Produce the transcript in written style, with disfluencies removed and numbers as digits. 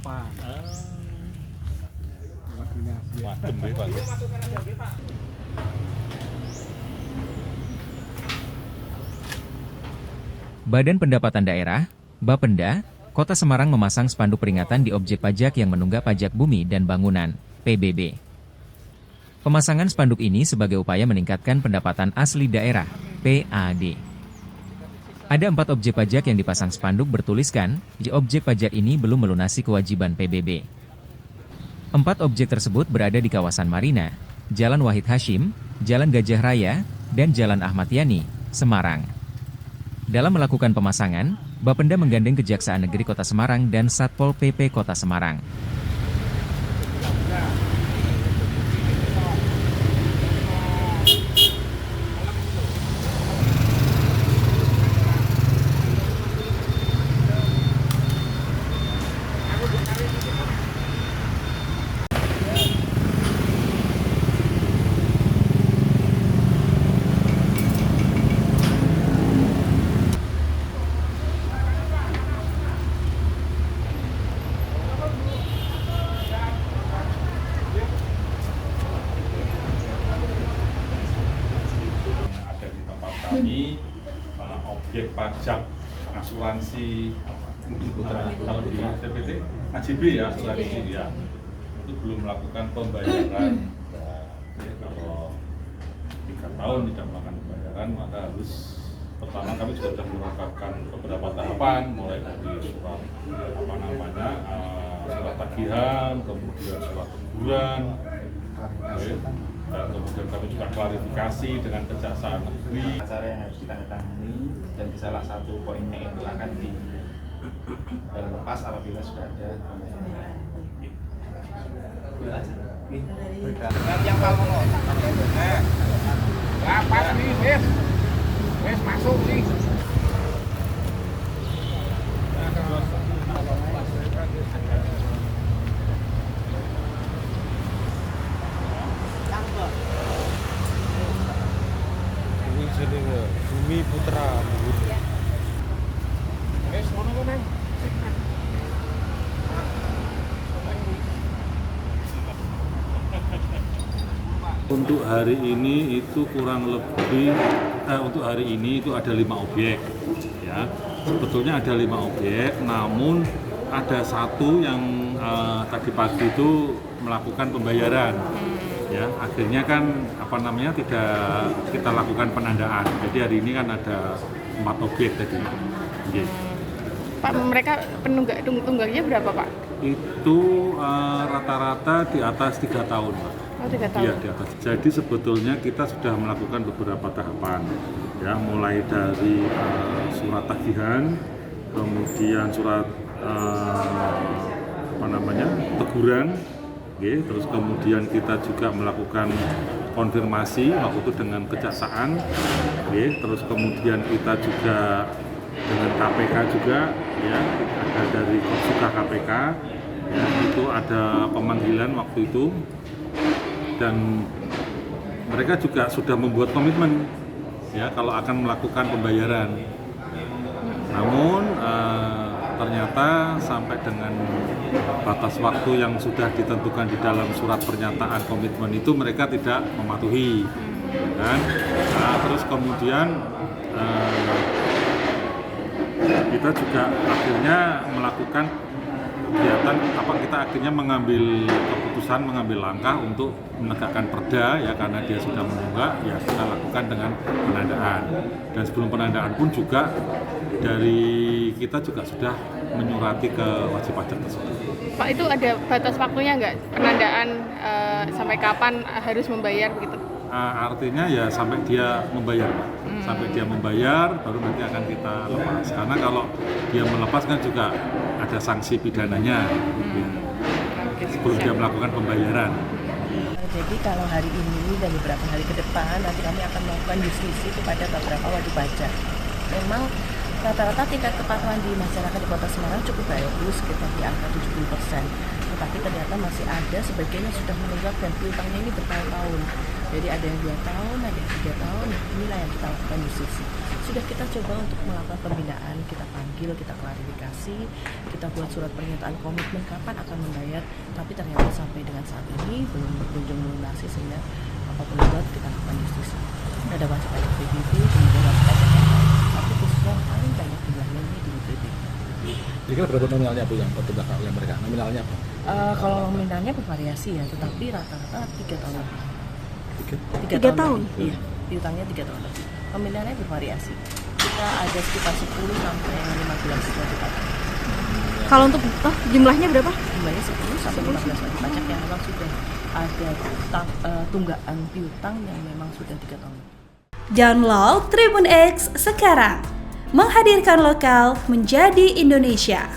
apa? Wadem ya, Pak. Badan Pendapatan Daerah, Bapenda, Kota Semarang memasang spanduk peringatan di objek pajak yang menunggak pajak bumi dan bangunan, PBB. Pemasangan spanduk ini sebagai upaya meningkatkan pendapatan asli daerah, PAD. Ada 4 objek pajak yang dipasang spanduk bertuliskan, di objek pajak ini belum melunasi kewajiban PBB. 4 objek tersebut berada di kawasan Marina, Jalan Wahid Hashim, Jalan Gajah Raya, dan Jalan Ahmad Yani, Semarang. Dalam melakukan pemasangan, Bapenda menggandeng Kejaksaan Negeri Kota Semarang dan Satpol PP Kota Semarang. Ada di tempat kami objek pajak asuransi kalau di CPT AJB ya, asuransi ya, itu belum melakukan pembayaran. Ya, kalau 3 tahun tidak melakukan pembayaran, maka harus pertama kami juga sudah melakukan beberapa tahapan, mulai dari surat surat tagihan, kemudian surat teguran, dan kemudian kami juga klarifikasi dengan Kejaksaan Negeri. Acara yang harus ditandatangani dan salah satu poinnya itu akan dilepas apabila sudah ada pembayaran. Yang kamu lapas nih, wes masuk nih. Bumi Putra. Wes ngono Neng. Untuk hari ini itu kurang lebih untuk hari ini itu ada 5 objek ya. Sebetulnya ada 5 objek, namun ada satu yang tadi pagi itu melakukan pembayaran. Ya, akhirnya kan tidak kita lakukan penandaan. Jadi hari ini kan ada 4 objek tadi. Okay. Pak, mereka tunggaknya berapa, Pak? Itu rata-rata di atas 3 tahun, Pak. Oh, 3 tahun. Iya, di atas. Jadi sebetulnya kita sudah melakukan beberapa tahapan, ya, mulai dari surat tagihan, kemudian surat teguran, okay. Terus kemudian kita juga melakukan konfirmasi waktu itu dengan kejaksaan, okay. Terus kemudian kita juga dengan KPK juga, ya, ada dari Kopsuka KPK, ya, itu ada pemanggilan waktu itu. Dan mereka juga sudah membuat komitmen ya kalau akan melakukan pembayaran. Namun ternyata sampai dengan batas waktu yang sudah ditentukan di dalam surat pernyataan komitmen itu mereka tidak mematuhi, kan? Nah, terus kemudian kita juga akhirnya melakukan kegiatan kita akhirnya mengambil langkah untuk menegakkan perda ya, karena dia sudah menunggak ya, kita lakukan dengan penandaan. Dan sebelum penandaan pun juga dari kita juga sudah menyurati ke wajib pajak tersebut. Pak, itu ada batas waktunya nggak penandaan sampai kapan harus membayar begitu? Artinya ya sampai dia membayar, Pak. Sampai dia membayar baru nanti akan kita lepas. Karena kalau dia melepas kan juga ada sanksi pidananya sebelum dia melakukan pembayaran. Jadi kalau hari ini dan beberapa hari ke depan nanti kami akan melakukan justisi kepada beberapa wajib pajak. Memang rata-rata tingkat kepatuhan di masyarakat di Kota Semarang cukup bagus, sekitar di angka 70%. Tetapi ternyata masih ada sebagian yang sudah menunggak dan piutangnya ini bertahun-tahun. Jadi ada yang 2 tahun, ada yang 3 tahun. Inilah yang kita lakukan justisi sudah kita coba untuk melakukan pembinaan, kita panggil, kita klarifikasi, kita buat surat pernyataan komitmen kapan akan membayar, tapi ternyata sampai dengan saat ini belum kunjung melunasi, sehingga apapun buat kita lakukan justisi. Ada wajib pajak PBB, kemudian wajib pajak yang lain, tapi khususnya yang paling banyak jumlahnya ini di PBB. Kira-kira berapa nominalnya Bu yang bertugak oleh mereka? Nominalnya apa? Kalau nominalnya bervariasi ya, tetapi rata-rata 3 tahun lebih. 3 tahun? Iya, piutangnya 3 tahun lebih. Nominalnya bervariasi. Kita ada sekitar 10 sampai 15 wajib pajak. Kalau untuk jumlahnya berapa? Jumlahnya 10 sampai 15 wajib pajak yang memang sudah ada tunggakan piutang yang memang sudah 3 tahun. Download Tribun X sekarang. Menghadirkan lokal menjadi Indonesia.